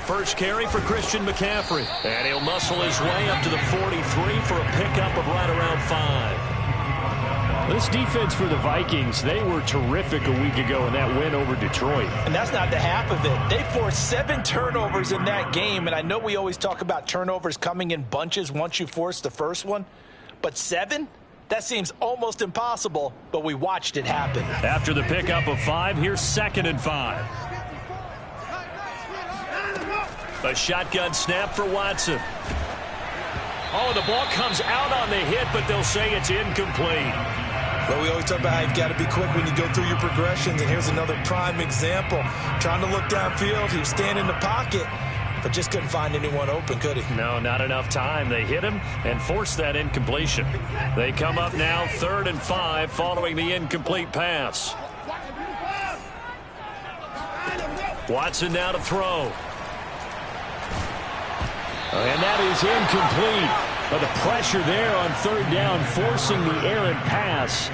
First carry for Christian McCaffrey. And he'll muscle his way up to the 43 for a pickup of right around 5. This defense for the Vikings, they were terrific a week ago in that win over Detroit. And that's not the half of it. They forced 7 turnovers in that game, and I know we always talk about turnovers coming in bunches once you force the first one, but 7? That seems almost impossible, but we watched it happen. After the pickup of 5, here's 2nd and 5. A shotgun snap for Watson. Oh, the ball comes out on the hit, but they'll say it's incomplete. But we always talk about how you've got to be quick when you go through your progressions, and here's another prime example. Trying to look downfield, he was standing in the pocket, but just couldn't find anyone open, could he? No, not enough time. They hit him and forced that incompletion. They come up now 3rd and 5 following the incomplete pass. Watson now to throw. And that is incomplete. But the pressure there on 3rd down, forcing the errant pass.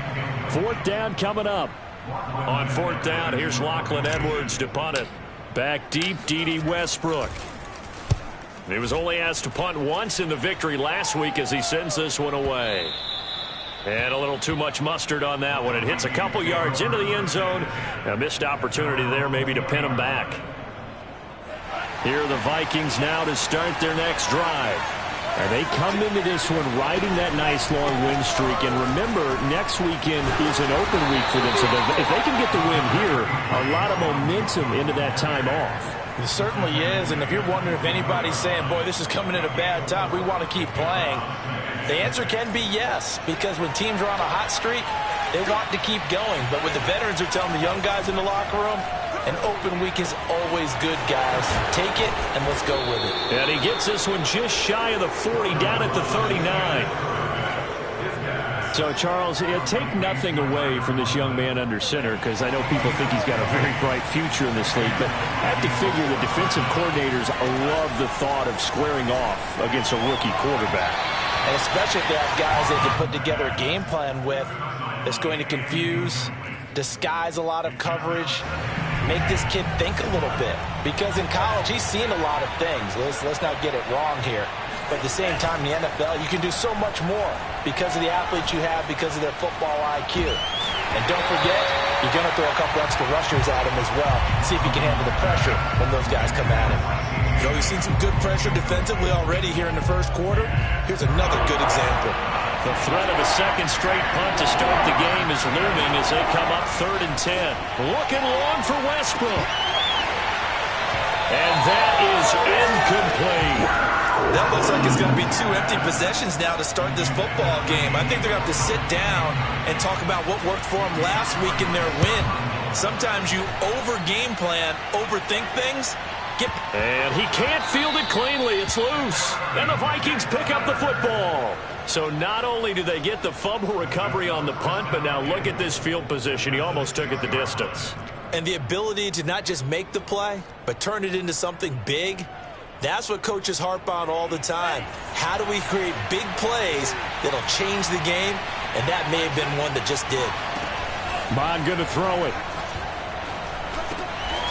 4th down coming up. On 4th down, here's Lachlan Edwards to punt it. Back deep, Dede Westbrook. He was only asked to punt once in the victory last week as he sends this one away. And a little too much mustard on that one. It hits a couple yards into the end zone. A missed opportunity there maybe to pin him back. Here are the Vikings now to start their next drive. And they come into this one riding that nice long win streak. And remember, next weekend is an open week for them. So if they can get the win here, a lot of momentum into that time off. It certainly is. And if you're wondering if anybody's saying, boy, this is coming at a bad time, we want to keep playing, the answer can be yes. Because when teams are on a hot streak, they want to keep going. But what the veterans are telling the young guys in the locker room, an open week is always good, guys. Take it, and let's go with it. And he gets this one just shy of the 40, down at the 39. So, Charles, take nothing away from this young man under center, because I know people think he's got a very bright future in this league, but I have to figure the defensive coordinators love the thought of squaring off against a rookie quarterback. And especially if they have guys they can put together a game plan with that's going to confuse, disguise a lot of coverage, make this kid think a little bit. Because in college, he's seen a lot of things. Let's not get it wrong here. But at the same time, in the NFL, you can do so much more because of the athletes you have, because of their football IQ. And don't forget, you're going to throw a couple extra rushers at him as well. See if he can handle the pressure when those guys come at him. You know, we've seen some good pressure defensively already here in the first quarter. Here's another good example. The threat of a second straight punt to start the game is looming as they come up 3rd and 10. Looking long for Westbrook. And that is incomplete. That looks like it's going to be 2 empty possessions now to start this football game. I think they're going to have to sit down and talk about what worked for them last week in their win. Sometimes you over-game plan, overthink things. And he can't field it cleanly. It's loose. And the Vikings pick up the football. So not only do they get the fumble recovery on the punt, but now look at this field position. He almost took it the distance. And the ability to not just make the play, but turn it into something big, that's what coaches harp on all the time. How do we create big plays that'll change the game? And that may have been one that just did. Bond going to throw it.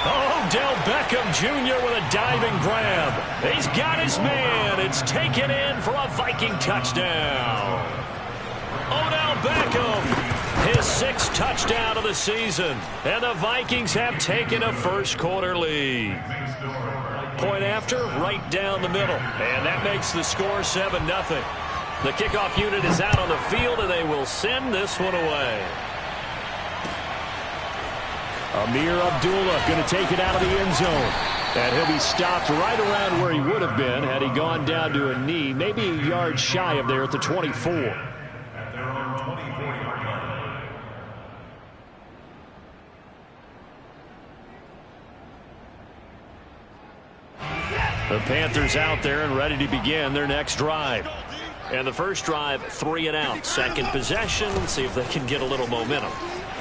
Oh, Odell Beckham Jr. with a diving grab. He's got his man. It's taken in for a Viking touchdown. Odell Beckham, his 6th touchdown of the season. And the Vikings have taken a first quarter lead. Point after, right down the middle. And that makes the score 7-0. The kickoff unit is out on the field, and they will send this one away. Amir Abdullah going to take it out of the end zone. And he'll be stopped right around where he would have been had he gone down to a knee, maybe a yard shy of there at the 24. The Panthers out there and ready to begin their next drive. And the first drive, 3 and out. Second possession, see if they can get a little momentum.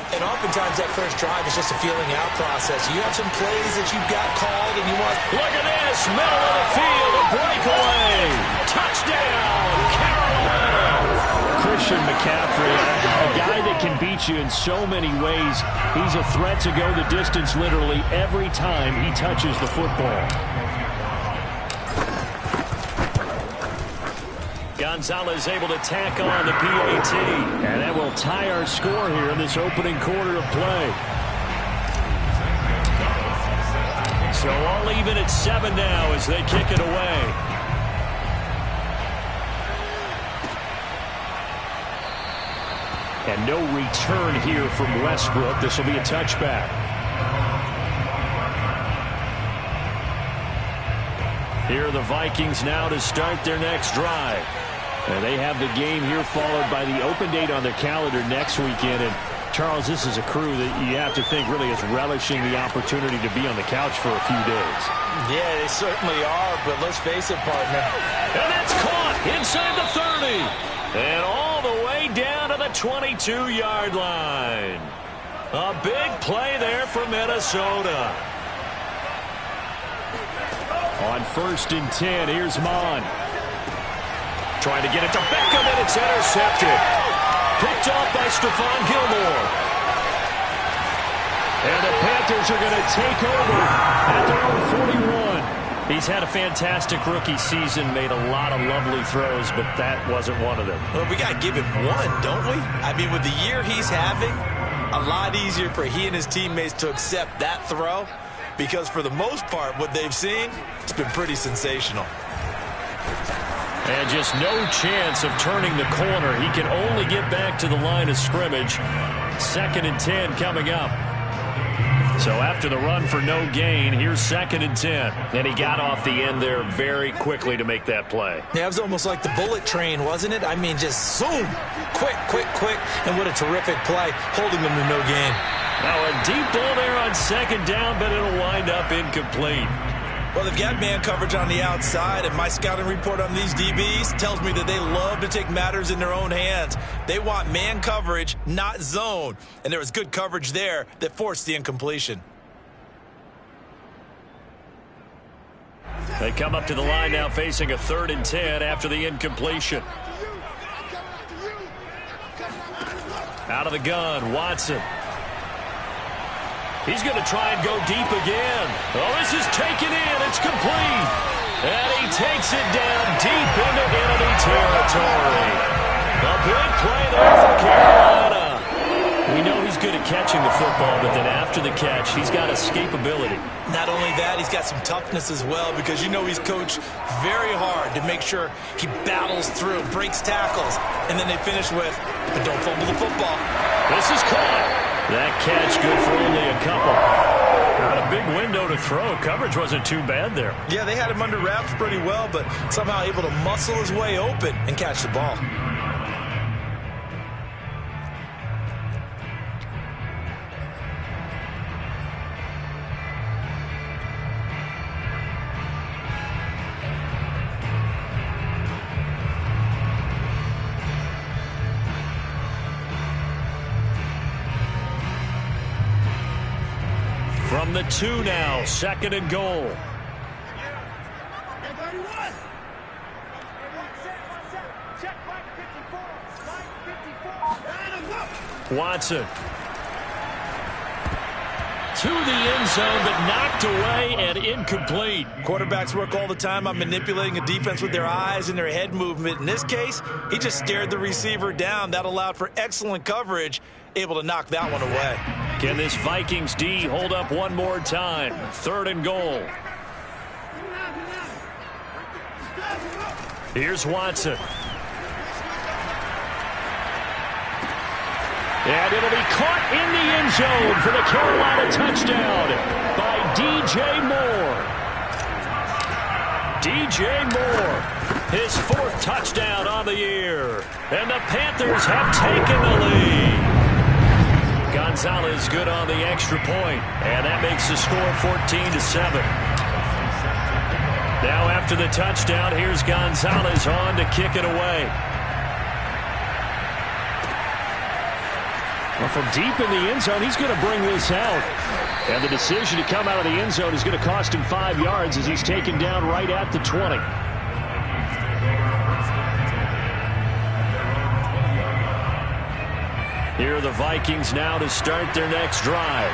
And oftentimes that first drive is just a feeling out process. You have some plays that you've got called and you want... Look at this, middle of the field, a breakaway. Touchdown, Carolina. Christian McCaffrey, a guy that can beat you in so many ways. He's a threat to go the distance literally every time he touches the football. Gonzalez able to tack on the PAT. And that will tie our score here in this opening quarter of play. So all even at 7 now as they kick it away. And no return here from Westbrook. This will be a touchback. Here are the Vikings now to start their next drive. And they have the game here followed by the open date on their calendar next weekend. And Charles, this is a crew that you have to think really is relishing the opportunity to be on the couch for a few days. Yeah, they certainly are, but let's face it, partner. And that's caught inside the 30. And all the way down to the 22-yard line. A big play there for Minnesota. On 1st and 10, here's Mon. Trying to get it to Beckham, and it's intercepted. Picked off by Stephon Gilmore. And the Panthers are going to take over at their own 41. He's had a fantastic rookie season, made a lot of lovely throws, but that wasn't one of them. Well, we got to give him one, don't we? I mean, with the year he's having, a lot easier for he and his teammates to accept that throw, because for the most part, what they've seen, it's been pretty sensational. And just no chance of turning the corner. He can only get back to the line of scrimmage. 2nd and 10 coming up. So after the run for no gain, here's 2nd and 10. And he got off the end there very quickly to make that play. Yeah, it was almost like the bullet train, wasn't it? I mean, just zoom. Quick, quick, quick. And what a terrific play, holding them to no gain. Now a deep ball there on 2nd down, but it'll wind up incomplete. Well, they've got man coverage on the outside, and my scouting report on these DBs tells me that they love to take matters in their own hands. They want man coverage, not zone. And there was good coverage there that forced the incompletion. They come up to the line now facing a 3rd and 10 after the incompletion. Out of the gun, Watson. He's going to try and go deep again. Oh, this is taken in. It's complete. And he takes it down deep into enemy territory. A big play there for Carolina. We know he's good at catching the football, but then after the catch, he's got escapability. Not only that, he's got some toughness as well, because you know he's coached very hard to make sure he battles through, breaks tackles, and then they finish with, but don't fumble the football. This is caught. That catch good for only a couple. Got a big window to throw. Coverage wasn't too bad there. Yeah, they had him under wraps pretty well, but somehow able to muscle his way open and catch the ball. From the 2 now, 2nd and goal. Watson. To the end zone, but knocked away and incomplete. Quarterbacks work all the time on manipulating a defense with their eyes and their head movement. In this case, he just stared the receiver down. That allowed for excellent coverage, able to knock that one away. Can this Vikings D hold up one more time? 3rd and goal. Here's Watson. And it'll be caught in the end zone for the Carolina touchdown by DJ Moore. DJ Moore, his 4th touchdown on the year. And the Panthers have taken the lead. Gonzalez good on the extra point, and that makes the score 14-7. Now after the touchdown, here's Gonzalez on to kick it away. Well, from deep in the end zone, he's going to bring this out. And the decision to come out of the end zone is going to cost him 5 yards as he's taken down right at the 20. Here are the Vikings now to start their next drive.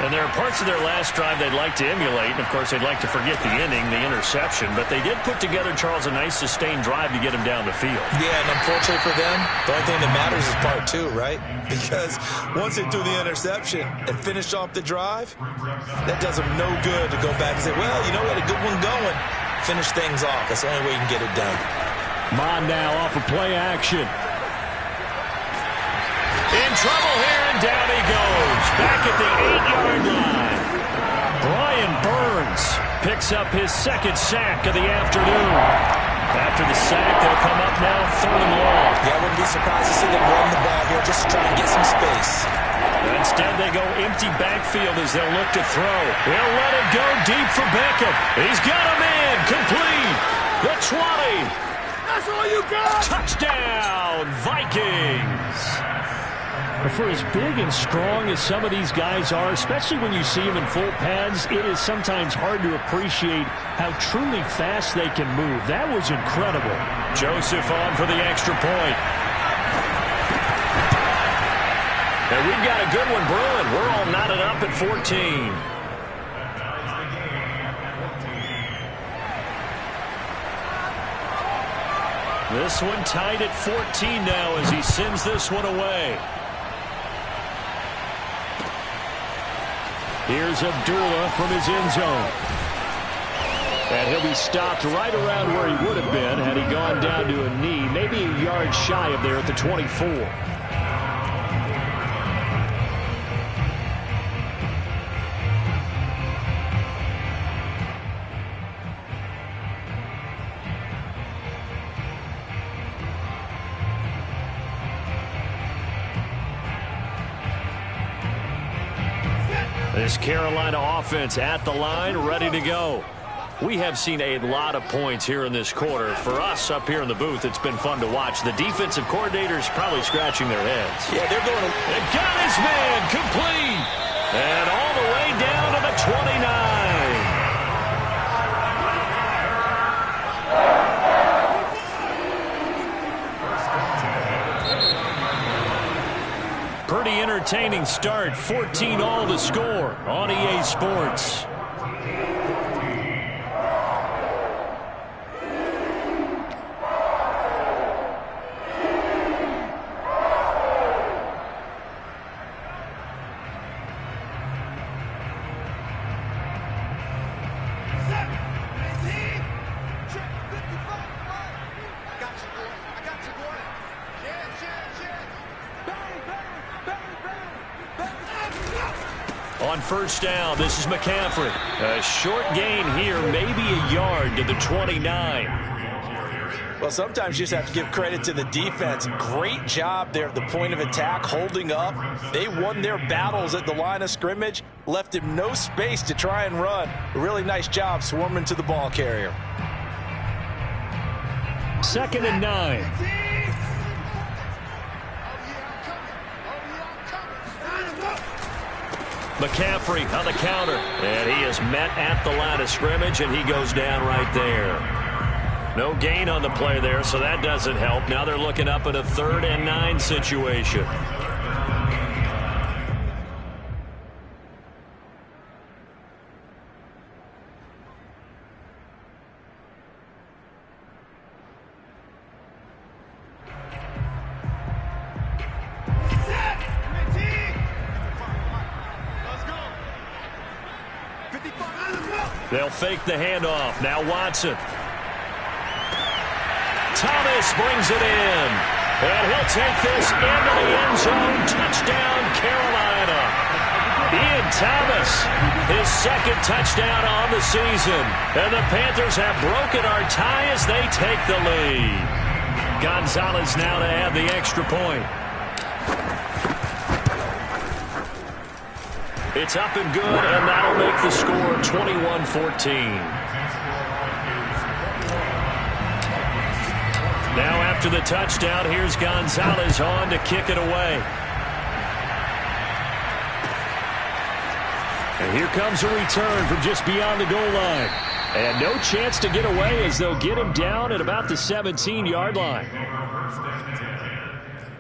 And there are parts of their last drive they'd like to emulate. And, of course, they'd like to forget the inning, the interception. But they did put together, Charles, a nice sustained drive to get him down the field. Yeah, and unfortunately for them, the only thing that matters is part two, right? Because once they threw the interception and finished off the drive, that does them no good to go back and say, well, you know, we had a good one going. Finish things off. That's the only way you can get it done. Mond now off of play action. In trouble here, and down he goes. Back at the 8-yard line. Brian Burns picks up his second sack of the afternoon. After the sack, they'll come up now 3rd and long. Yeah, I wouldn't be surprised to see them run the ball here just to try and get some space. Instead, they go empty backfield as they'll look to throw. They'll let it go deep for Beckham. He's got him in. Complete. The 20. That's all you got. Touchdown, Vikings. For as big and strong as some of these guys are, especially when you see them in full pads, it is sometimes hard to appreciate how truly fast they can move. That was incredible. Joseph on for the extra point. And we've got a good one brewing. We're all knotted up at 14. This one tied at 14 now as he sends this one away. Here's Abdullah from his end zone. And he'll be stopped right around where he would have been had he gone down to a knee, maybe a yard shy of there at the 24. This Carolina offense at the line, ready to go. We have seen a lot of points here in this quarter. For us up here in the booth, it's been fun to watch. The defensive coordinators probably scratching their heads. Yeah, they're going to... They got his man complete. And all the way down to the 29. Pretty entertaining start. 14-all to score on EA Sports. On first down, this is McCaffrey. A short gain here, maybe a yard to the 29. Well, sometimes you just have to give credit to the defense. Great job there at the point of attack, holding up. They won their battles at the line of scrimmage, left him no space to try and run. A really nice job swarming to the ball carrier. 2nd and 9. McCaffrey on the counter, and he is met at the line of scrimmage, and he goes down right there. No gain on the play there, so that doesn't help. Now they're looking up at a 3rd and 9 situation. They'll fake the handoff. Now Watson. Thomas brings it in. And he'll take this into the end zone. Touchdown, Carolina. Ian Thomas, his 2nd touchdown on the season. And the Panthers have broken our tie as they take the lead. Gonzalez now to add the extra point. It's up and good, and that'll make the score 21-14. Now after the touchdown, here's Gonzalez on to kick it away. And here comes a return from just beyond the goal line. And no chance to get away as they'll get him down at about the 17-yard line.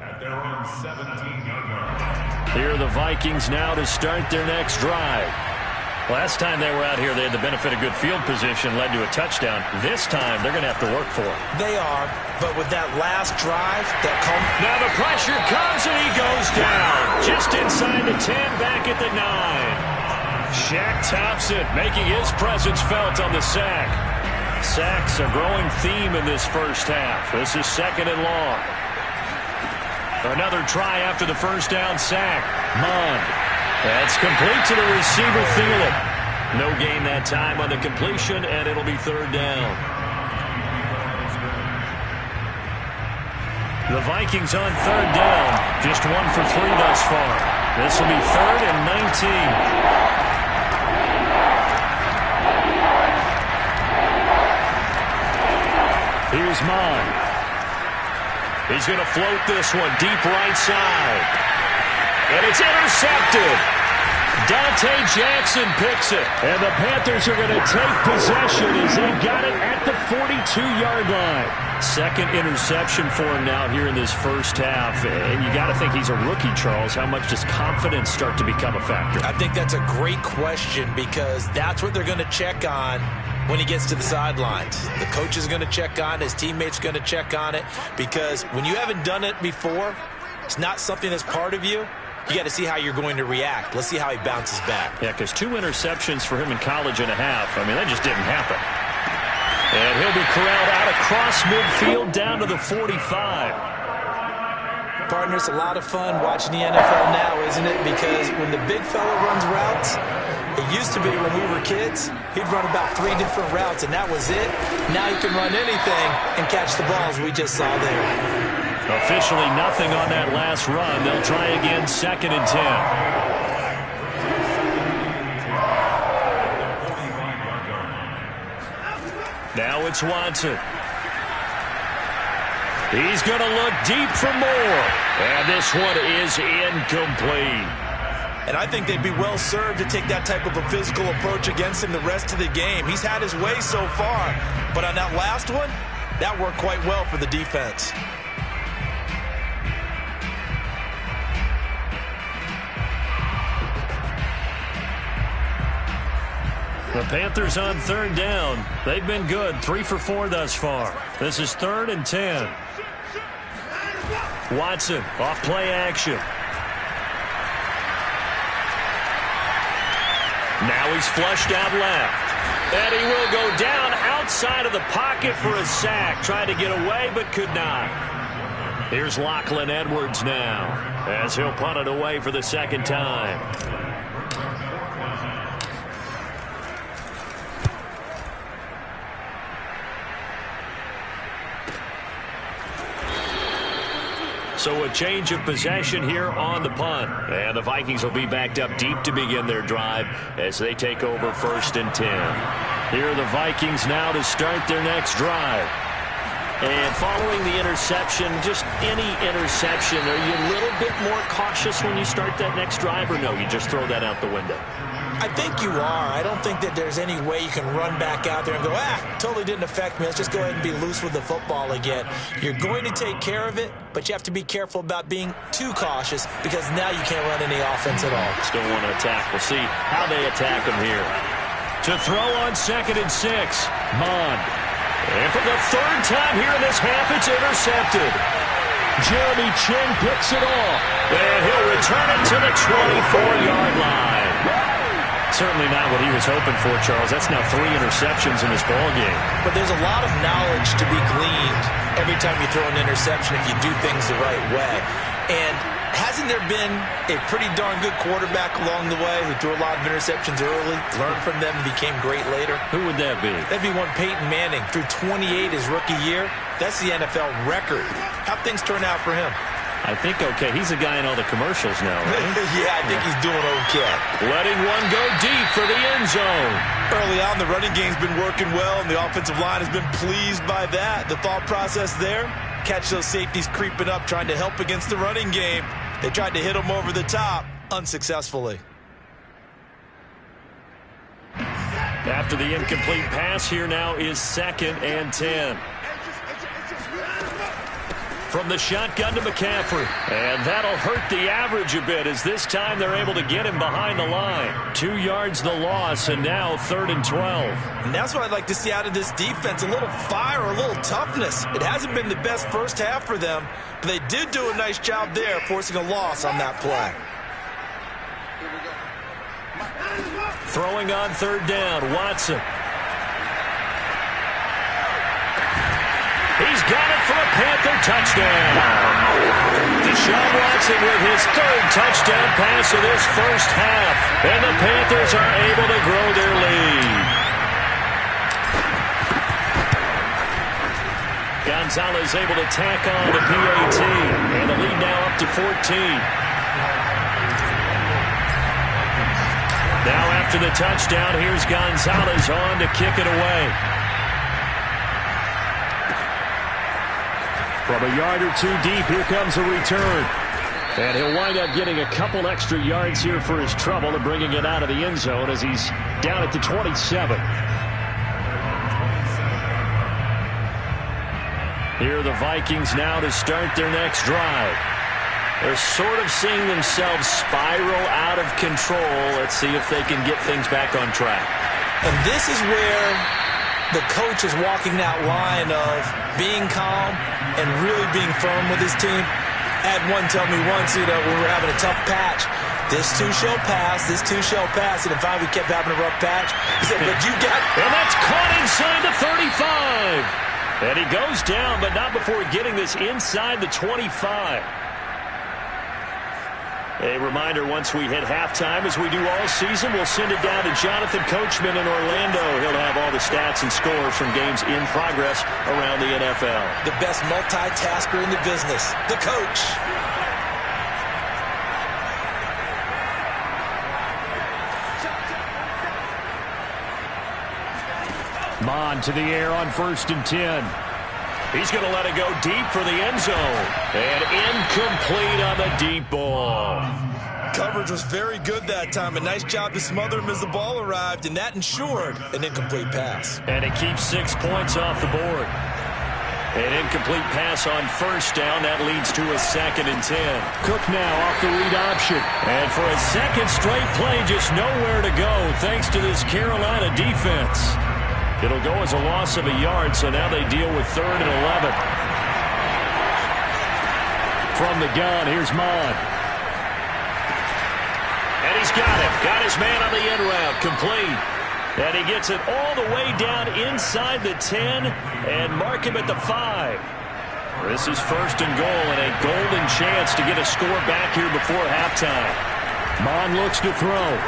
At their own 17-yard line. Here are the Vikings now to start their next drive. Last time they were out here, they had the benefit of good field position, led to a touchdown. This time, they're going to have to work for it. They are, but with that last drive, now the pressure comes, and he goes down. Just inside the 10, back at the 9. Shaq Thompson making his presence felt on the sack. Sacks a growing theme in this first half. This is 2nd and long. Another try after the first down sack. Mond. That's complete to the receiver, Thielen. No gain that time on the completion, and it'll be 3rd down. The Vikings on 3rd down. Just 1 for 3 thus far. This will be 3rd and 19. Here's Mond. He's going to float this one deep right side. And it's intercepted. Dante Jackson picks it. And the Panthers are going to take possession as they've got it at the 42-yard line. Second interception for him now here in this first half. And you got to think he's a rookie, Charles. How much does confidence start to become a factor? I think that's a great question because that's what they're going to check on when he gets to the sidelines. The coach is going to check on it. His teammates are going to check on it because when you haven't done it before, it's not something that's part of you. You got to see how you're going to react. Let's see how he bounces back. Yeah, because 2 interceptions for him in college and a half. I mean, that just didn't happen. And he'll be corralled out across midfield down to the 45. Partner, it's a lot of fun watching the NFL now, isn't it? Because when the big fella runs routes, it used to be when we were kids, he'd run about 3 different routes, and that was it. Now he can run anything and catch the balls we just saw there. Officially nothing on that last run. They'll try again, 2nd and 10. Now it's Watson. He's going to look deep for more. And this one is incomplete. And I think they'd be well served to take that type of a physical approach against him the rest of the game. He's had his way so far. But on that last one, that worked quite well for the defense. The Panthers on 3rd down. They've been good. 3 for 4 thus far. This is 3rd and 10. Watson off play action. Now he's flushed out left. And he will go down outside of the pocket for a sack. Trying to get away, but could not. Here's Lachlan Edwards now as he'll punt it away for the 2nd time. So a change of possession here on the punt. And the Vikings will be backed up deep to begin their drive as they take over 1st and 10. Here are the Vikings now to start their next drive. And following the interception, just any interception, are you a little bit more cautious when you start that next drive, or no, you just throw that out the window? I think you are. I don't think that there's any way you can run back out there and go, totally didn't affect me. Let's just go ahead and be loose with the football again. You're going to take care of it, but you have to be careful about being too cautious because now you can't run any offense at all. Still want to attack. We'll see how they attack him here. To throw on 2nd and 6, Mond. And for the 3rd time here in this half, it's intercepted. Jeremy Chinn picks it off. And he'll return it to the 24-yard line. Certainly not what he was hoping for, Charles. That's now 3 interceptions in this ballgame. But there's a lot of knowledge to be gleaned every time you throw an interception if you do things the right way. And hasn't there been a pretty darn good quarterback along the way who threw a lot of interceptions early, learned from them, and became great later? Who would that be? That'd be one Peyton Manning. Threw 28 his rookie year. That's the NFL record. How'd things turn out for him? I think okay. He's a guy in all the commercials now, right? Yeah, I think he's doing okay. Letting one go deep for the end zone. Early on, the running game's been working well, and the offensive line has been pleased by that. The thought process there, catch those safeties creeping up, trying to help against the running game. They tried to hit him over the top, unsuccessfully. After the incomplete pass, here now is 2nd and 10. from the shotgun to McCaffrey. And that'll hurt the average a bit as this time they're able to get him behind the line. 2 yards the loss, and now 3rd and 12. And that's what I'd like to see out of this defense, a little fire, a little toughness. It hasn't been the best first half for them, but they did do a nice job there forcing a loss on that play. Throwing on 3rd down, Watson. He's got it for a Panther touchdown. Deshaun Watson with his 3rd touchdown pass of this first half. And the Panthers are able to grow their lead. Gonzalez able to tack on the PAT. And the lead now up to 14. Now after the touchdown, here's Gonzalez on to kick it away. From a yard or 2 deep, here comes a return. And he'll wind up getting a couple extra yards here for his trouble and bringing it out of the end zone as he's down at the 27. Here are the Vikings now to start their next drive. They're sort of seeing themselves spiral out of control. Let's see if they can get things back on track. And this is where the coach is walking that line of being calm and really being firm with his team. I had one tell me once, when we were having a tough patch, this too shall pass, this too shall pass. And if we kept having a rough patch, he said, but you got... And that's caught inside the 35. And he goes down, but not before getting this inside the 25. A reminder, once we hit halftime, as we do all season, we'll send it down to Jonathan Coachman in Orlando. He'll have all the stats and scores from games in progress around the NFL. The best multitasker in the business, the coach. Mond to the air on 1st and 10. He's going to let it go deep for the end zone. And incomplete on the deep ball. Coverage was very good that time. A nice job to smother him as the ball arrived, and that ensured an incomplete pass. And it keeps 6 points off the board. An incomplete pass on 1st down. That leads to a 2nd and 10. Cook now off the read option. And for a 2nd straight play, just nowhere to go thanks to this Carolina defense. It'll go as a loss of a yard, so now they deal with 3rd and 11. From the gun, here's Mond. And he's got it. Got his man on the end route. Complete. And he gets it all the way down inside the 10 and mark him at the 5. This is 1st and goal and a golden chance to get a score back here before halftime. Mond looks to throw.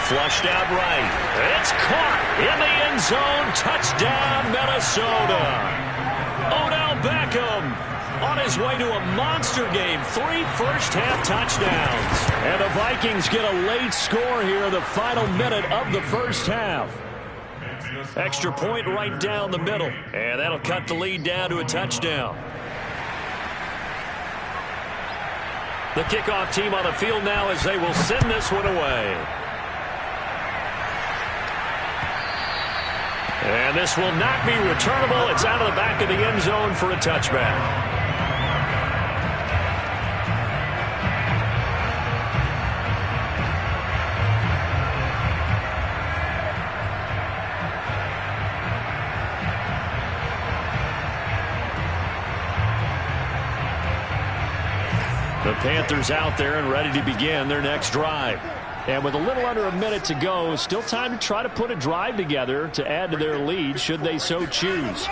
Flushed out right. It's caught in the end zone. Touchdown, Minnesota. Odell Beckham on his way to a monster game. 3 first-half touchdowns. And the Vikings get a late score here in the final minute of the first half. Extra point right down the middle. And that'll cut the lead down to a touchdown. The kickoff team on the field now as they will send this one away. And this will not be returnable. It's out of the back of the end zone for a touchback. The Panthers out there and ready to begin their next drive. And with a little under a minute to go, still time to try to put a drive together to add to their lead should they so choose.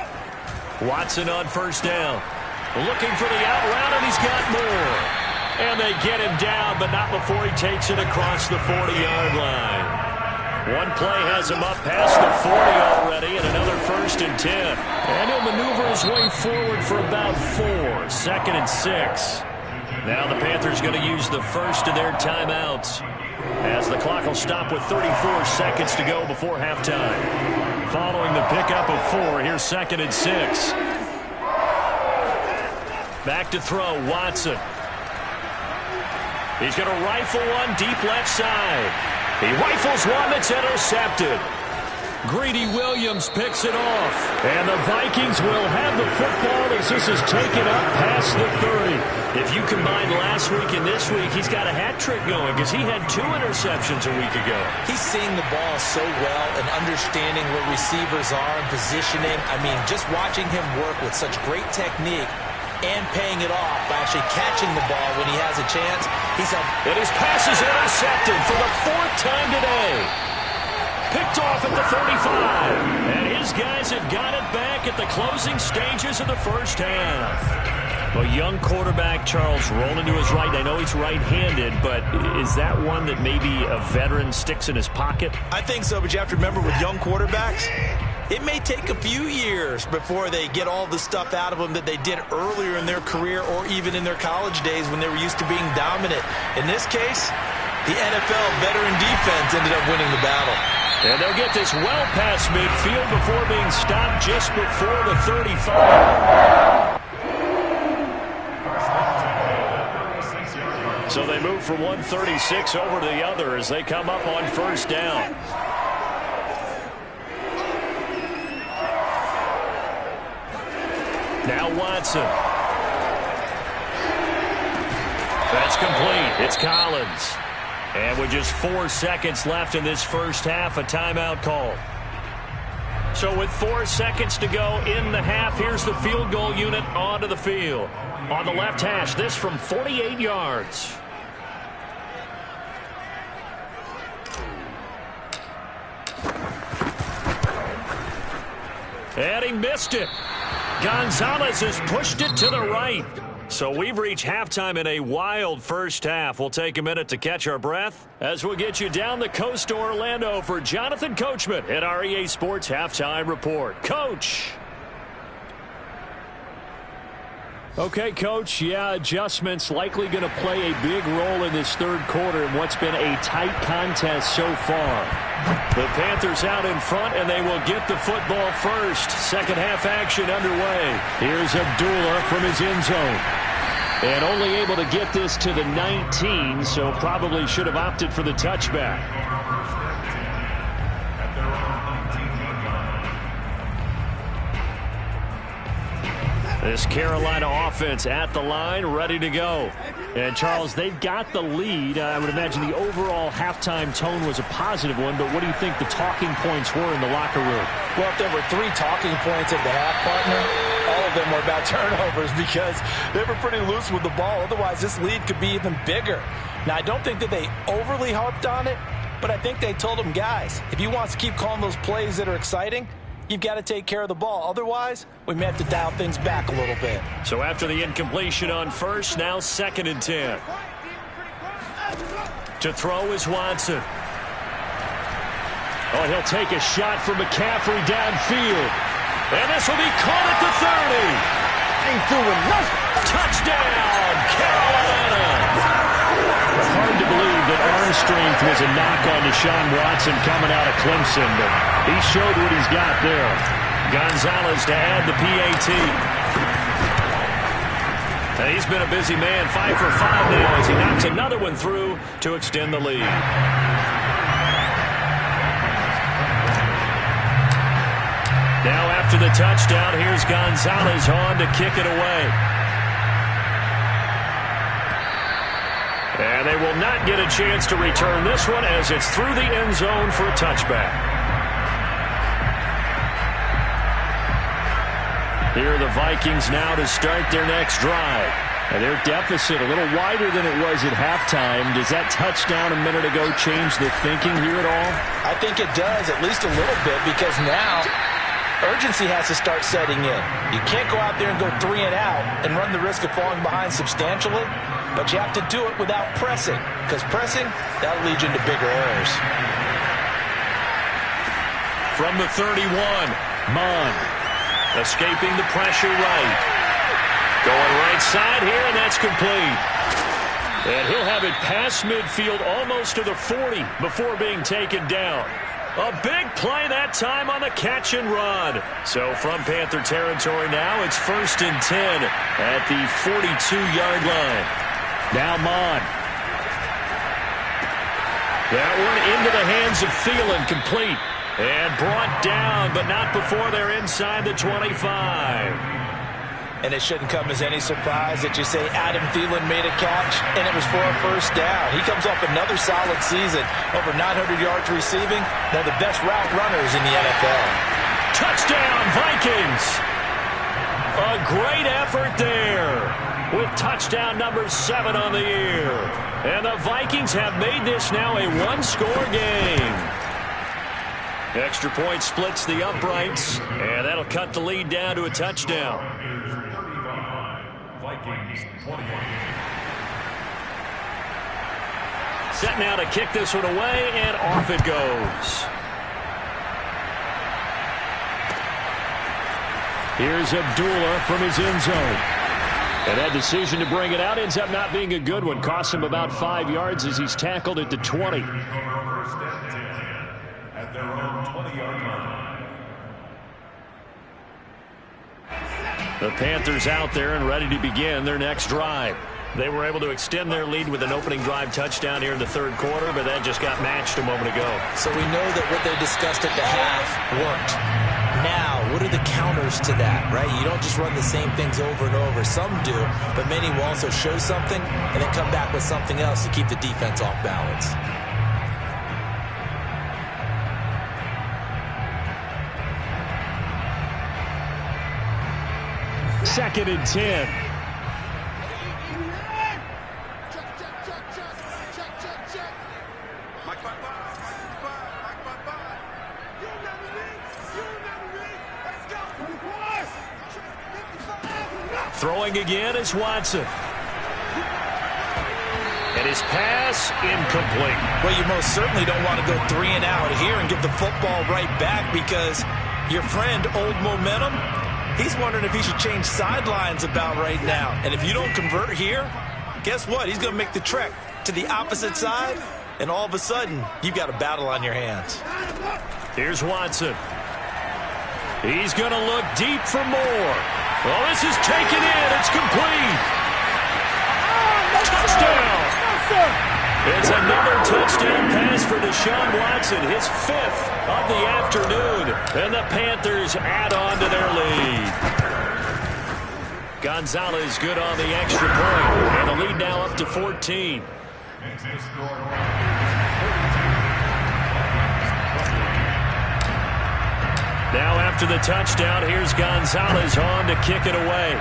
Watson on 1st down. Looking for the out route, and he's got more. And they get him down, but not before he takes it across the 40-yard line. One play has him up past the 40 already, and another 1st and 10. And he'll maneuver his way forward for about 4. 2nd and 6. Now the Panthers going to use the first of their timeouts, as the clock will stop with 34 seconds to go before halftime. Following the pickup of 4, here's 2nd and 6. Back to throw, Watson. He's going to rifle one deep left side. He rifles one that's intercepted. Greedy Williams picks it off. And the Vikings will have the football as this is taken up past the 30. If you combine last week and this week, he's got a hat trick going because he had 2 interceptions a week ago. He's seeing the ball so well and understanding where receivers are and positioning. I mean, just watching him work with such great technique and paying it off by actually catching the ball when he has a chance. And his pass is intercepted for the 4th time today. Picked off at the 35. And his guys have got it back at the closing stages of the first half. A young quarterback, Charles, rolling to his right. I know he's right-handed, but is that one that maybe a veteran sticks in his pocket? I think so, but you have to remember with young quarterbacks, it may take a few years before they get all the stuff out of them that they did earlier in their career or even in their college days when they were used to being dominant. In this case, the NFL veteran defense ended up winning the battle. And they'll get this well past midfield before being stopped just before the 35. So they move from 136 over to the other as they come up on first down. Now Watson. That's complete. It's Collins. And with just 4 seconds left in this first half, a timeout call. So with 4 seconds to go in the half, here's the field goal unit onto the field. On the left hash, this from 48 yards. And he missed it. Gonzalez has pushed it to the right. So we've reached halftime in a wild first half. We'll take a minute to catch our breath as we'll get you down the coast to Orlando for Jonathan Coachman at our EA Sports Halftime Report. Coach. Okay, Coach, adjustments likely going to play a big role in this third quarter in what's been a tight contest so far. The Panthers out in front, and they will get the football first. Second half action underway. Here's Abdullah from his end zone. And only able to get this to the 19, so probably should have opted for the touchback. This Carolina offense at the line, ready to go. And, Charles, they've got the lead. I would imagine the overall halftime tone was a positive one, but what do you think the talking points were in the locker room? Well, if there were 3 talking points at the half, partner, all of them were about turnovers because they were pretty loose with the ball. Otherwise, this lead could be even bigger. Now, I don't think that they overly harped on it, but I think they told them, guys, if you want to keep calling those plays that are exciting, you've got to take care of the ball. Otherwise, we may have to dial things back a little bit. So after the incompletion on first, now 2nd and 10. To throw is Watson. Oh, he'll take a shot from McCaffrey downfield. And this will be caught at the 30. Ain't doing nothing. Touchdown, Carolina. Hard to believe that arm strength was a knock on Deshaun Watson coming out of Clemson, but he showed what he's got there. Gonzalez to add the PAT. And he's been a busy man, 5 for 5 now as he knocks another one through to extend the lead. Now after the touchdown, here's Gonzalez on to kick it away. And they will not get a chance to return this one as it's through the end zone for a touchback. Here are the Vikings now to start their next drive. And their deficit a little wider than it was at halftime. Does that touchdown a minute ago change the thinking here at all? I think it does, at least a little bit, because now urgency has to start setting in. You can't go out there and go 3 and out and run the risk of falling behind substantially. But you have to do it without pressing, because pressing, that'll lead you into bigger errors. From the 31, Mond escaping the pressure right. Going right side here, and that's complete. And he'll have it past midfield almost to the 40 before being taken down. A big play that time on the catch and run. So from Panther territory now, it's 1st and 10 at the 42-yard line. Now Mond. That one into the hands of Thielen, complete. And brought down, but not before they're inside the 25. And it shouldn't come as any surprise that you say Adam Thielen made a catch, and it was for a first down. He comes off another solid season, over 900 yards receiving, one of the best route runners in the NFL. Touchdown, Vikings! A great effort there with touchdown number 7 on the year. And the Vikings have made this now a one-score game. Extra point splits the uprights, and that'll cut the lead down to a touchdown. Set now to kick this one away, and off it goes. Here's Abdullah from his end zone. And that decision to bring it out ends up not being a good one. Costs him about 5 yards as he's tackled at the 20. At their own 20-yard line. The Panthers out there and ready to begin their next drive. They were able to extend their lead with an opening drive touchdown here in the third quarter, but that just got matched a moment ago. So we know that what they discussed at the half worked. Now, what are the counters to that, right? You don't just run the same things over and over. Some do, but many will also show something and then come back with something else to keep the defense off balance. Second and 10. Throwing again is Watson. And his pass incomplete. Well, you most certainly don't want to go 3 and out here and get the football right back because your friend, Old Momentum, he's wondering if he should change sidelines about right now. And if you don't convert here, guess what? He's going to make the trek to the opposite side, and all of a sudden, you've got a battle on your hands. Here's Watson. He's going to look deep for more. Well, this is taken in. It's complete. Touchdown. It's another touchdown pass for Deshaun Watson, his 5th of the afternoon. And the Panthers add on to their lead. Gonzalez good on the extra point. And the lead now up to 14. Now after the touchdown, here's Gonzalez on to kick it away.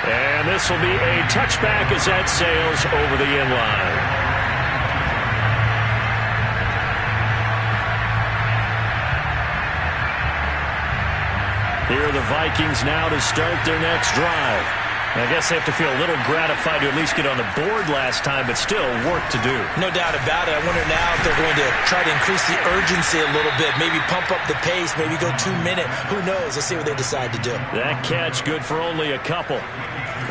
And this will be a touchback as that sails over the end line. Here are the Vikings now to start their next drive. I guess they have to feel a little gratified to at least get on the board last time, but still work to do. No doubt about it. I wonder now if they're going to try to increase the urgency a little bit, maybe pump up the pace, maybe go 2-minute. Who knows? Let's see what they decide to do. That catch good for only a couple.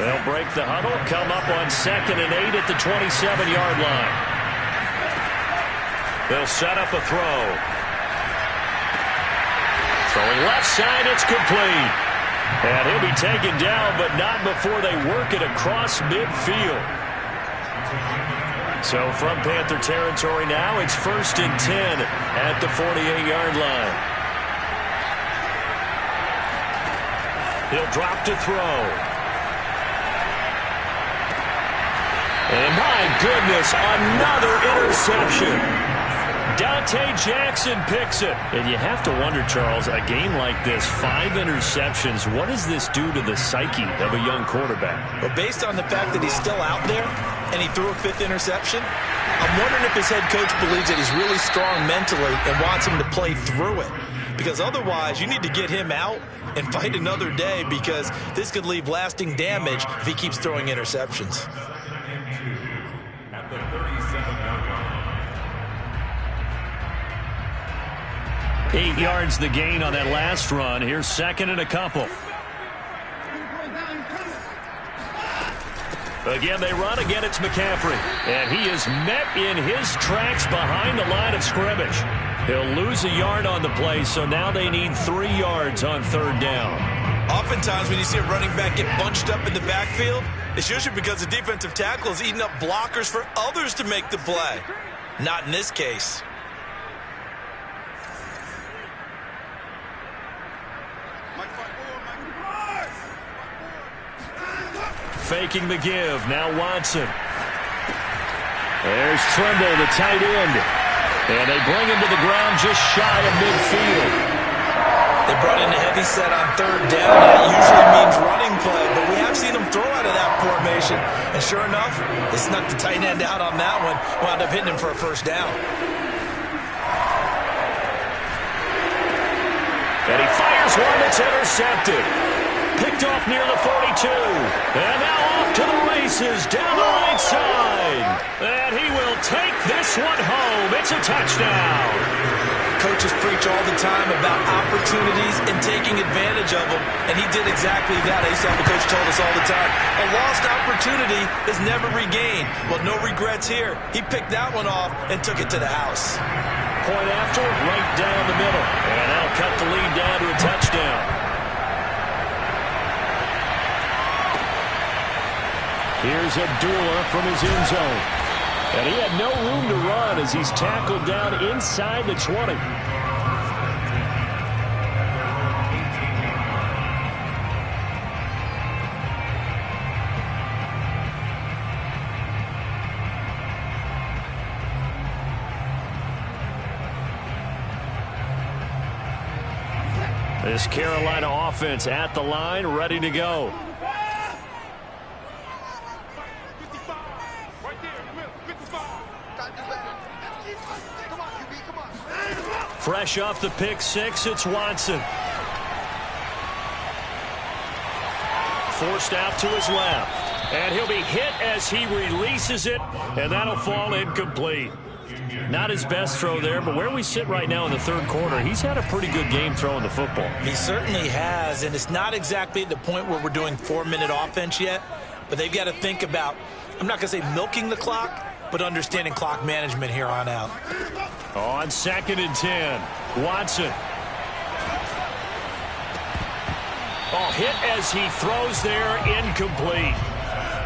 They'll break the huddle, come up on 2nd and 8 at the 27-yard line. They'll set up a throw. Throwing left side, it's complete. And he'll be taken down, but not before they work it across midfield. So from Panther territory now, it's 1st and 10 at the 48-yard line. He'll drop to throw. And my goodness, another interception. Dante Jackson picks it. And you have to wonder, Charles, a game like this, 5 interceptions, what does this do to the psyche of a young quarterback? Well, based on the fact that he's still out there and he threw a 5th interception, I'm wondering if his head coach believes that he's really strong mentally and wants him to play through it. Because otherwise, you need to get him out and fight another day because this could leave lasting damage if he keeps throwing interceptions. At the 37-yard line. 8 yards the gain on that last run. Here's 2nd and a couple. Again, they run. Again, it's McCaffrey. And he is met in his tracks behind the line of scrimmage. He'll lose a yard on the play, so now they need 3 yards on 3rd down. Oftentimes when you see a running back get bunched up in the backfield, it's usually because the defensive tackle is eating up blockers for others to make the play. Not in this case. Faking the give. Now Watson. There's Tremble, the tight end. And they bring him to the ground just shy of midfield. They brought in a heavy set on third down. That usually means running play, but we have seen them throw out of that formation. And sure enough, they snuck the tight end out on that one. Wound up hitting him for a first down. And he fires one that's intercepted. Picked off near the 42. And now off to the races down the right side. And he will take this one home. It's a touchdown. Coaches preach all the time about opportunities and taking advantage of them, and he did exactly that. I used to have a coach told us all the time, a lost opportunity is never regained. Well, no regrets here. He picked that one off and took it to the house. Point after, right down the middle. And that'll cut the lead down to a touchdown. Here's Abdullah from his end zone. And he had no room to run as he's tackled down inside the 20. This Carolina offense at the line, ready to go. Fresh off the pick six, it's Watson. Forced out to his left. And he'll be hit as he releases it, and that'll fall incomplete. Not his best throw there, but where we sit right now in the third quarter, he's had a pretty good game throwing the football. He certainly has, and it's not exactly at the point where we're doing 4-minute offense yet, but they've got to think about, I'm not going to say milking the clock, but understanding clock management here on out. On 2nd and 10, Watson. Oh, hit as he throws there, incomplete.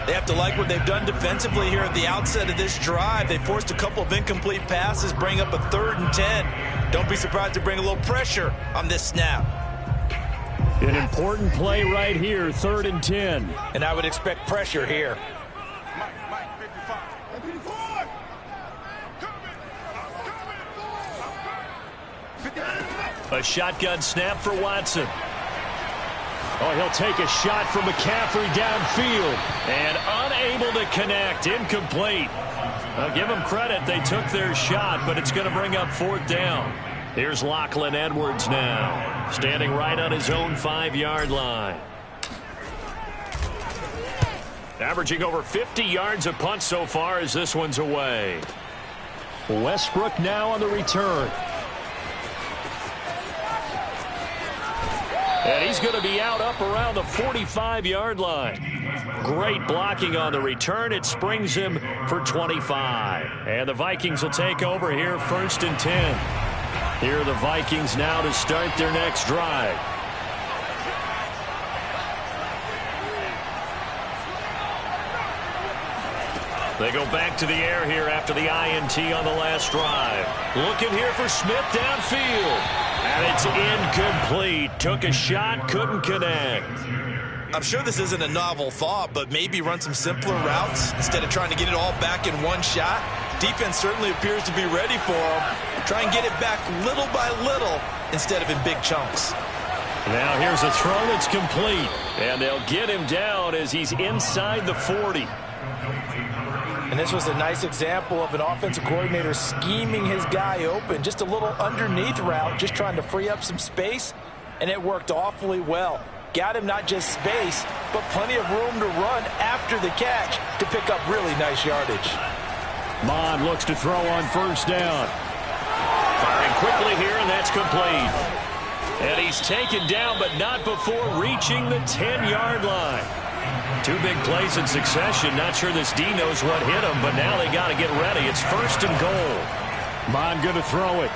They have to like what they've done defensively here at the outset of this drive. They forced a couple of incomplete passes, bring up a 3rd and 10. Don't be surprised to bring a little pressure on this snap. An important play right here, 3rd and 10. And I would expect pressure here. A shotgun snap for Watson. Oh, he'll take a shot from McCaffrey downfield. And unable to connect. Incomplete. I'll give them credit. They took their shot, but it's going to bring up 4th down. Here's Lachlan Edwards now. Standing right on his own 5-yard line. Averaging over 50 yards a punt so far as this one's away. Westbrook now on the return. And he's going to be out up around the 45-yard line. Great blocking on the return. It springs him for 25. And the Vikings will take over here, 1st and 10. Here are the Vikings now to start their next drive. They go back to the air here after the INT on the last drive. Looking here for Smith downfield. And it's incomplete. Took a shot, couldn't connect. I'm sure this isn't a novel thought, but maybe run some simpler routes instead of trying to get it all back in one shot. Defense certainly appears to be ready for him. Try and get it back little by little instead of in big chunks. Now here's a throw that's complete. And they'll get him down as he's inside the 40. And this was a nice example of an offensive coordinator scheming his guy open. Just a little underneath route, just trying to free up some space, and it worked awfully well. Got him not just space, but plenty of room to run after the catch to pick up really nice yardage. Mond looks to throw on 1st down. Firing quickly here, and that's complete. And he's taken down, but not before reaching the 10-yard line. 2 big plays in succession. Not sure this D knows what hit him, but now they got to get ready. It's 1st and goal. Mond going to throw it.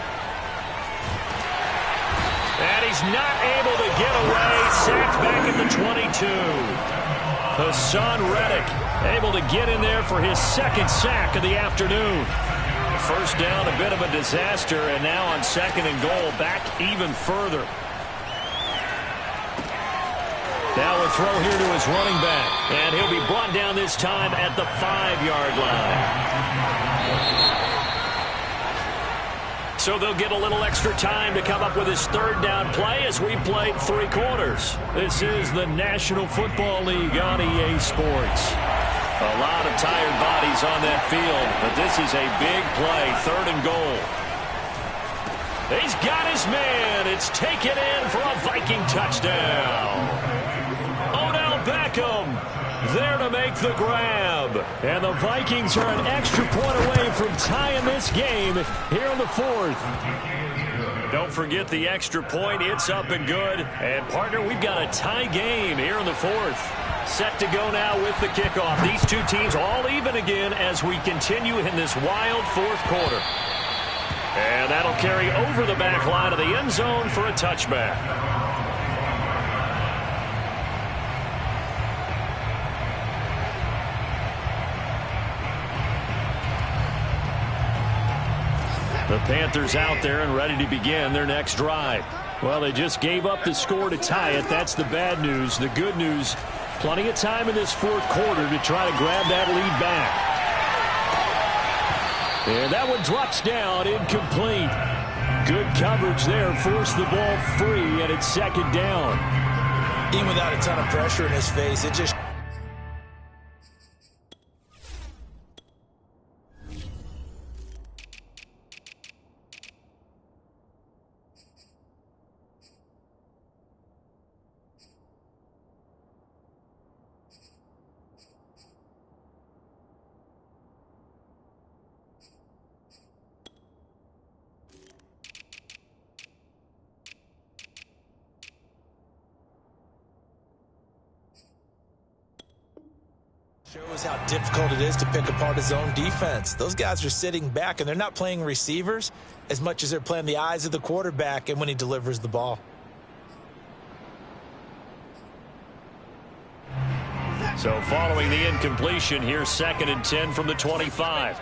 And he's not able to get away. Sacked back at the 22. Hassan Reddick able to get in there for his 2nd sack of the afternoon. first down, a bit of a disaster, and now on 2nd and goal, back even further. Now a throw here to his running back, and he'll be brought down this time at the 5-yard line. So they'll get a little extra time to come up with his 3rd down play as we played 3 quarters. This is the National Football League on EA Sports. A lot of tired bodies on that field, but this is a big play, 3rd and goal. He's got his man. It's taken in for a Viking touchdown. Odell Beckham there to make the grab. And the Vikings are an extra point away from tying this game here in the 4th. Don't forget the extra point. It's up and good. And, partner, we've got a tie game here in the 4th. Set to go now with the kickoff. These two teams all even again as we continue in this wild 4th quarter. And that'll carry over the back line of the end zone for a touchback. The Panthers out there and ready to begin their next drive. Well, they just gave up the score to tie it. That's the bad news. The good news, plenty of time in this 4th quarter to try to grab that lead back. And that one drops down, incomplete. Good coverage there, forced the ball free, and it's 2nd down. Even without a ton of pressure in his face, it just... shows how difficult it is to pick apart his own defense. Those guys are sitting back, and they're not playing receivers as much as they're playing the eyes of the quarterback and when he delivers the ball. So following the incompletion, here's 2nd and 10 from the 25.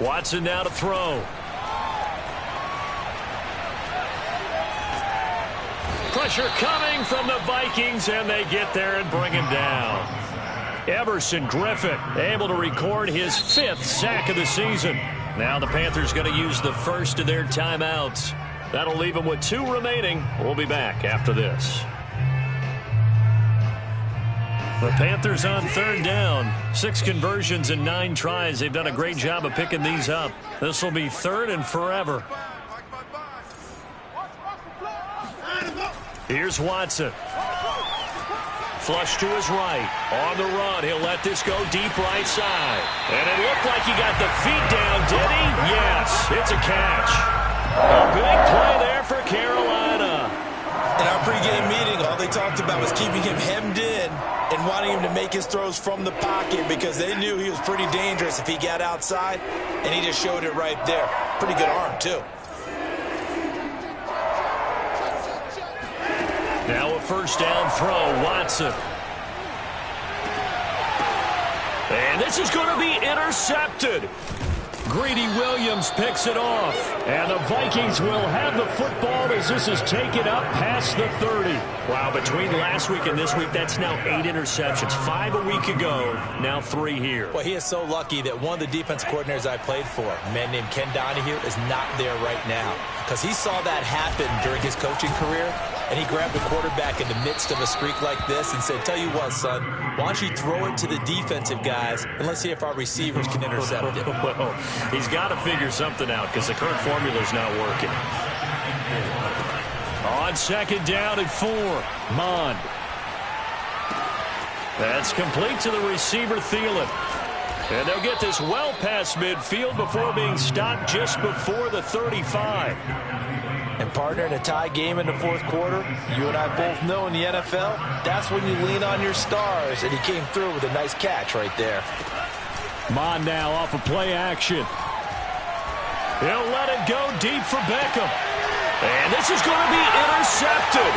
Watson now to throw. Pressure coming from the Vikings, and they get there and bring him down. Everson Griffin able to record his 5th sack of the season. Now the Panthers going to use the first of their timeouts. That'll leave them with 2 remaining. We'll be back after this. The Panthers on 3rd down. 6 conversions and 9 tries. They've done a great job of picking these up. This will be 3rd and forever. Here's Watson. Flush to his right. On the run, he'll let this go deep right side. And it looked like he got the feet down, did he? Yes, it's a catch. A big play there for Carolina. In our pregame meeting, all they talked about was keeping him hemmed in and wanting him to make his throws from the pocket because they knew he was pretty dangerous if he got outside, and he just showed it right there. Pretty good arm, too. Now a first down throw, Watson. And this is going to be intercepted. Greedy Williams picks it off. And the Vikings will have the football as this is taken up past the 30. Wow, between last week and this week, that's now 8 interceptions. 5 a week ago, now 3 here. Well, he is so lucky that one of the defense coordinators I played for, a man named Ken Donahue, is not there right now. Because he saw that happen during his coaching career, and he grabbed the quarterback in the midst of a streak like this and said, tell you what, son, why don't you throw it to the defensive guys, and let's see if our receivers can intercept it. Well, he's got to figure something out because the current formula's not working. On 2nd down and 4, Mond. That's complete to the receiver, Thielen. And they'll get this well past midfield before being stopped just before the 35. And, partner, in a tie game in the 4th quarter, you and I both know in the NFL, that's when you lean on your stars, and he came through with a nice catch right there. Mond now off of play action. He'll let it go deep for Beckham. And this is going to be intercepted.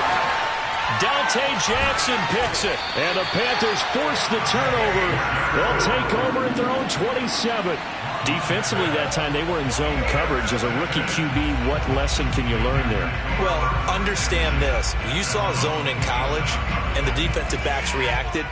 Dante Jackson picks it. And the Panthers force the turnover. They'll take over at their own 27. Defensively that time, they were in zone coverage. As a rookie QB, what lesson can you learn there? Well, understand this. You saw zone in college, and the defensive backs reacted,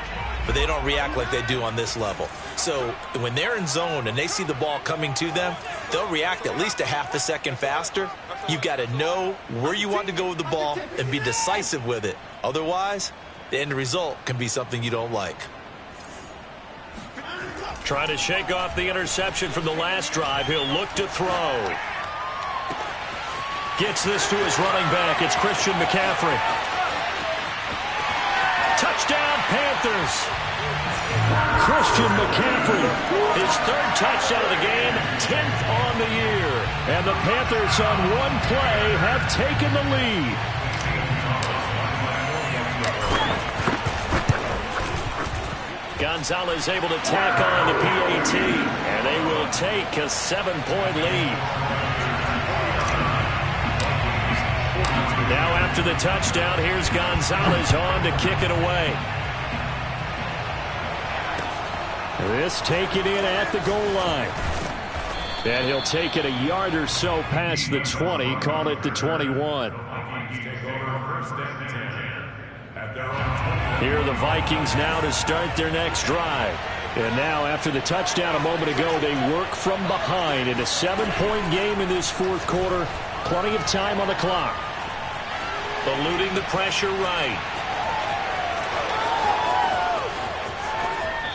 but they don't react like they do on this level. So when they're in zone and they see the ball coming to them, they'll react at least a half a second faster. You've got to know where you want to go with the ball and be decisive with it. Otherwise, the end result can be something you don't like. Trying to shake off the interception from the last drive. He'll look to throw. Gets this to his running back. It's Christian McCaffrey. Touchdown, Panthers. Christian McCaffrey, his third touchdown of the game, 10th on the year. And the Panthers on one play have taken the lead. Gonzalez able to tack on the PAT, and they will take a 7-point lead. Now after the touchdown, here's Gonzalez on to kick it away. This taken in at the goal line. And he'll take it a yard or so past the 20, call it the 21. Here are the Vikings now to start their next drive. And now after the touchdown a moment ago, they work from behind in a 7-point game in this fourth quarter. Plenty of time on the clock. Eluding the pressure right.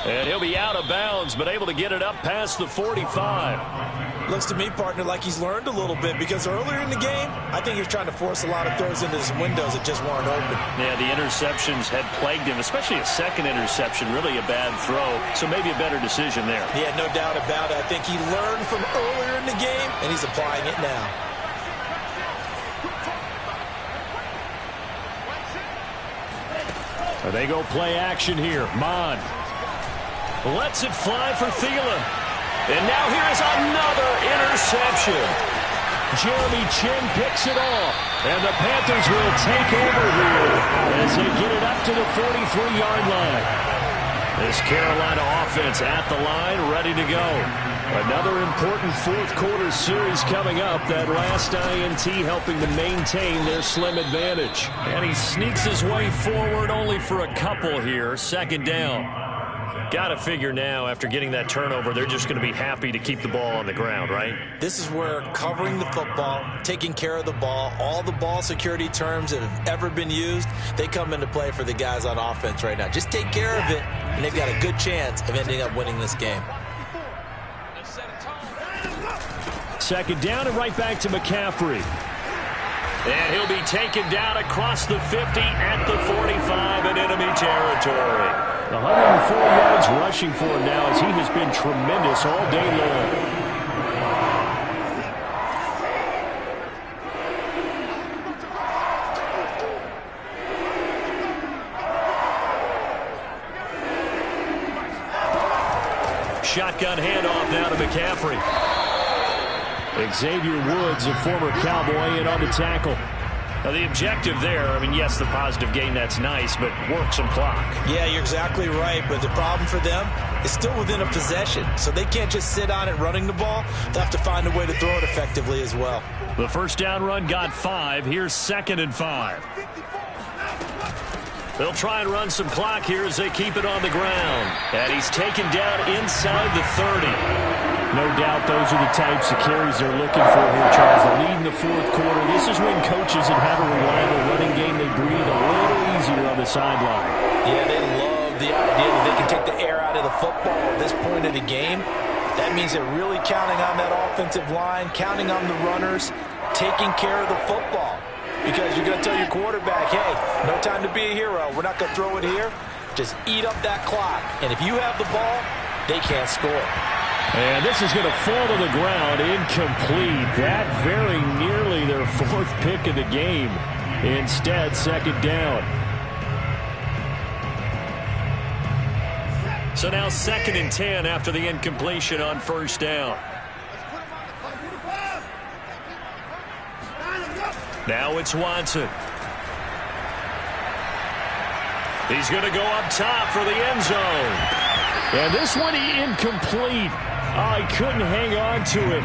And he'll be out of bounds, but able to get it up past the 45. Looks to me, partner, like he's learned a little bit, because earlier in the game, I think he was trying to force a lot of throws into his windows that just weren't open. Yeah, the interceptions had plagued him, especially a second interception, really a bad throw, so maybe a better decision there. Yeah, no doubt about it. I think he learned from earlier in the game, and he's applying it now. They go play action here. Mond lets it fly for Thielen. And now here's another interception. Jeremy Chinn picks it off. And the Panthers will take over here as they get it up to the 43-yard line. This Carolina offense at the line, ready to go. Another important fourth quarter series coming up. That last INT helping to maintain their slim advantage. And he sneaks his way forward only for a couple here. Second down. Got to figure now, after getting that turnover, they're just going to be happy to keep the ball on the ground, right? This is where covering the football, taking care of the ball, all the ball security terms that have ever been used, they come into play for the guys on offense right now. Just take care of it, and they've got a good chance of ending up winning this game. Second down and right back to McCaffrey. And he'll be taken down across the 50 at the 45 in enemy territory. 104 yards rushing for him now, as he has been tremendous all day long. Shotgun handoff now to McCaffrey. Xavier Woods, a former Cowboy, in on the tackle. Now the objective there, I mean, yes, the positive gain, that's nice, but work some clock. Yeah, you're exactly right, but the problem for them is still within a possession, so they can't just sit on it running the ball. They'll have to find a way to throw it effectively as well. The first down run got 5. Here's 2nd and 5. They'll try and run some clock here as they keep it on the ground. And he's taken down inside the 30. No doubt those are the types of carries they're looking for here, Charles. The lead in the fourth quarter. This is when coaches that have a reliable running game, they breathe a little easier on the sideline. Yeah, they love the idea that they can take the air out of the football at this point of the game. That means they're really counting on that offensive line, counting on the runners, taking care of the football. Because you're going to tell your quarterback, hey, no time to be a hero. We're not going to throw it here. Just eat up that clock. And if you have the ball, they can't score. And this is going to fall to the ground, incomplete. That very nearly their 4th pick of the game. Instead, 2nd down. So now 2nd and 10 after the incompletion on 1st down. Now it's Watson. He's going to go up top for the end zone. And this one incomplete. Oh, he couldn't hang on to it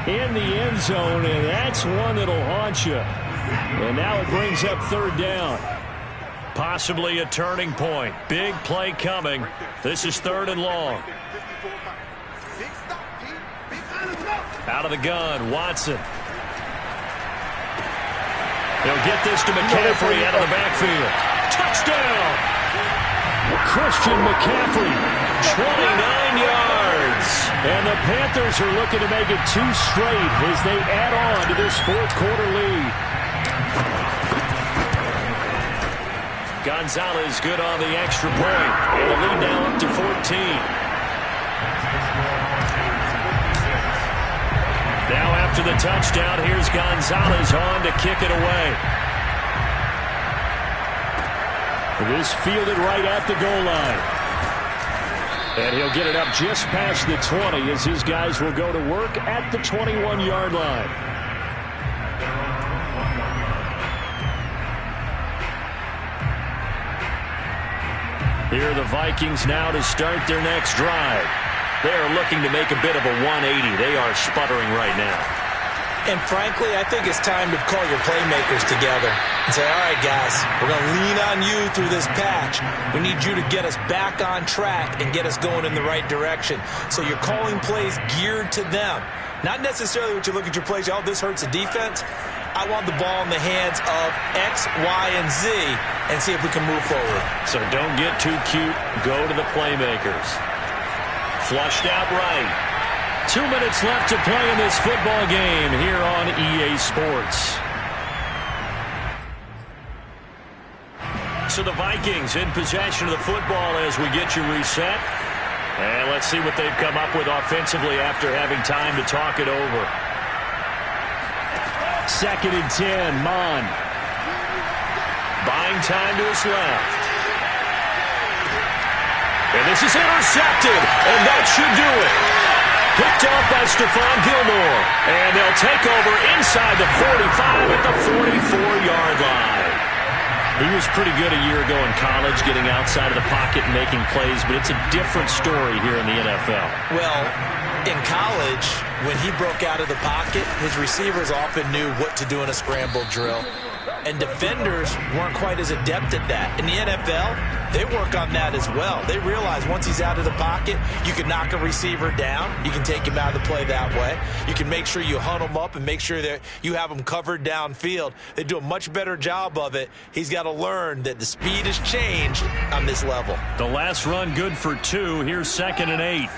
in the end zone, and that's one that'll haunt you. And now it brings up third down. Possibly a turning point. Big play coming. This is 3rd and long. Out of the gun, Watson. He'll get this to McCaffrey out of the backfield. Touchdown! Christian McCaffrey, 29 yards. And the Panthers are looking to make it 2 straight as they add on to this 4th quarter lead. Gonzalez good on the extra point. And the lead now up to 14. Now after the touchdown, here's Gonzalez on to kick it away. This fielded right at the goal line. And he'll get it up just past the 20 as his guys will go to work at the 21-yard line. Here are the Vikings now to start their next drive. They are looking to make a bit of a 180. They are sputtering right now. And frankly, I think it's time to call your playmakers together and say, all right, guys, we're going to lean on you through this patch. We need you to get us back on track and get us going in the right direction. So you're calling plays geared to them. Not necessarily what you look at your plays, oh, this hurts the defense. I want the ball in the hands of X, Y, and Z and see if we can move forward. So don't get too cute. Go to the playmakers. Flushed out right. 2 minutes left to play in this football game here on EA Sports. So the Vikings in possession of the football as we get you reset. And let's see what they've come up with offensively after having time to talk it over. 2nd and 10, Mon. Buying time to his left. And this is intercepted, and that should do it. Picked off by Stephon Gilmore. And they'll take over inside the 45 at the 44-yard line. He was pretty good a year ago in college, getting outside of the pocket and making plays, but it's a different story here in the NFL. Well, in college, when he broke out of the pocket, his receivers often knew what to do in a scramble drill. And defenders weren't quite as adept at that. In the NFL, they work on that as well. They realize once he's out of the pocket, you can knock a receiver down. You can take him out of the play that way. You can make sure you hunt him up and make sure that you have him covered downfield. They do a much better job of it. He's got to learn that the speed has changed on this level. The last run good for 2. Here's 2nd and 8.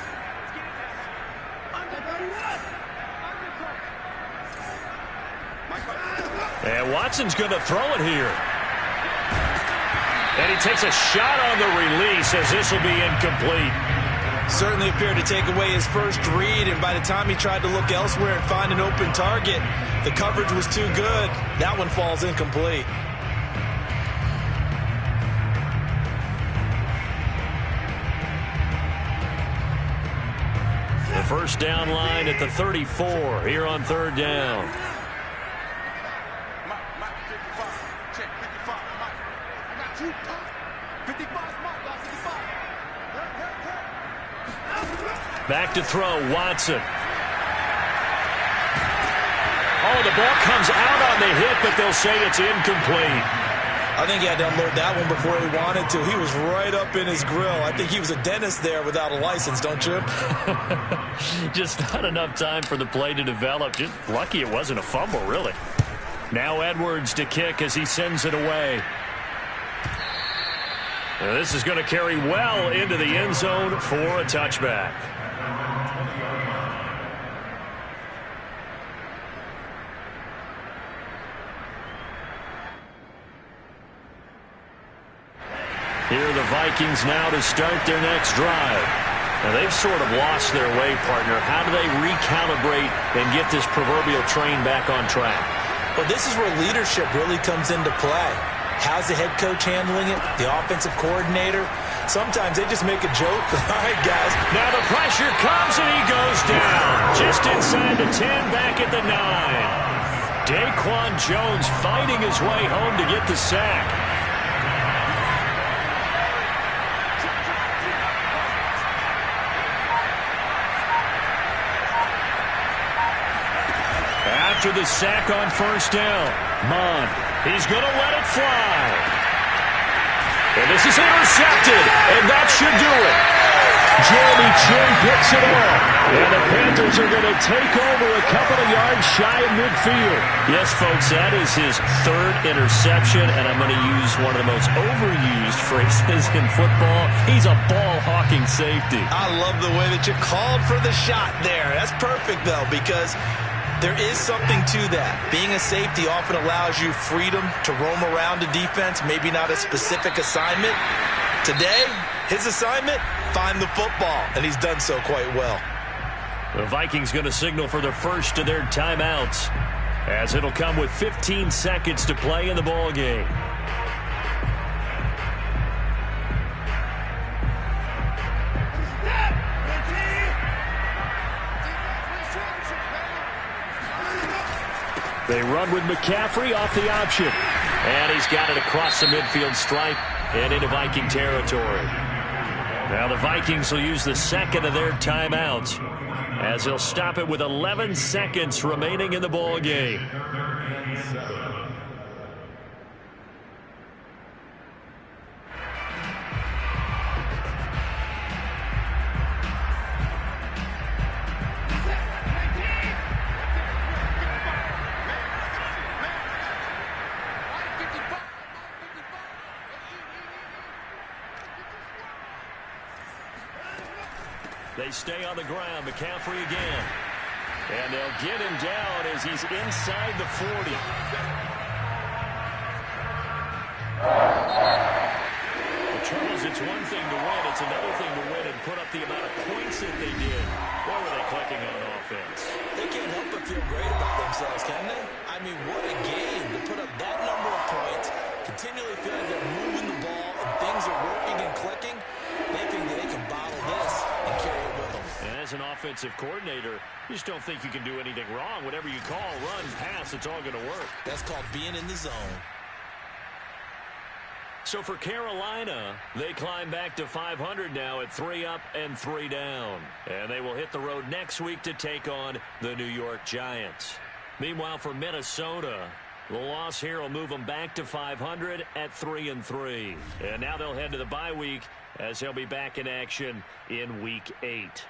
And Watson's going to throw it here. And he takes a shot on the release as this will be incomplete. Certainly appeared to take away his first read, and by the time he tried to look elsewhere and find an open target, the coverage was too good. That one falls incomplete. The first down line at the 34 here on 3rd down. Back to throw, Watson. Oh, the ball comes out on the hit, but they'll say it's incomplete. I think he had to unload that one before he wanted to. He was right up in his grill. I think he was a dentist there without a license, don't you? Just not enough time for the play to develop. Just lucky it wasn't a fumble, really. Now Edwards to kick as he sends it away. Now this is going to carry well into the end zone for a touchback. Here are the Vikings now to start their next drive. Now they've sort of lost their way, partner. How do they recalibrate and get this proverbial train back on track? Well, this is where leadership really comes into play. How's the head coach handling it? The offensive coordinator? Sometimes they just make a joke. All right, guys. Now the pressure comes and he goes down. Just inside the 10, back at the 9. Daquan Jones fighting his way home to get the sack. After the sack on first down, Mond, he's going to let it fly. And this is intercepted, and that should do it. Jeremy Chinn picks it off. And the Panthers are going to take over a couple of yards shy of midfield. Yes, folks, that is his third interception, and I'm going to use one of the most overused phrases in football. He's a ball-hawking safety. I love the way that you called for the shot there. That's perfect, though, because there is something to that. Being a safety often allows you freedom to roam around the defense, maybe not a specific assignment. Today, his assignment, find the football, and he's done so quite well. The Vikings going to signal for the first of their timeouts, as it'll come with 15 seconds to play in the ball game. They run with McCaffrey off the option. And he's got it across the midfield stripe and into Viking territory. Now the Vikings will use the second of their timeouts, as they'll stop it with 11 seconds remaining in the ball game. They stay on the ground. McCaffrey again. And they'll get him down as he's inside the 40. Well, Charles, it's one thing to win. It's another thing to win and put up the amount of points that they did. What were they clicking on offense? They can't help but feel great about themselves, can they? I mean, what a game to put up that number of points, continually feel like they're moving the ball and things are working and clicking. They think that they can bottle this and carry it with them. And as an offensive coordinator, you just don't think you can do anything wrong. Whatever you call, run, pass, it's all going to work. That's called being in the zone. So for Carolina, they climb back to 500 now at 3 up and 3 down. And they will hit the road next week to take on the New York Giants. Meanwhile, for Minnesota, the loss here will move them back to 500 at 3-3. And now they'll head to the bye week, as he'll be back in action in Week 8.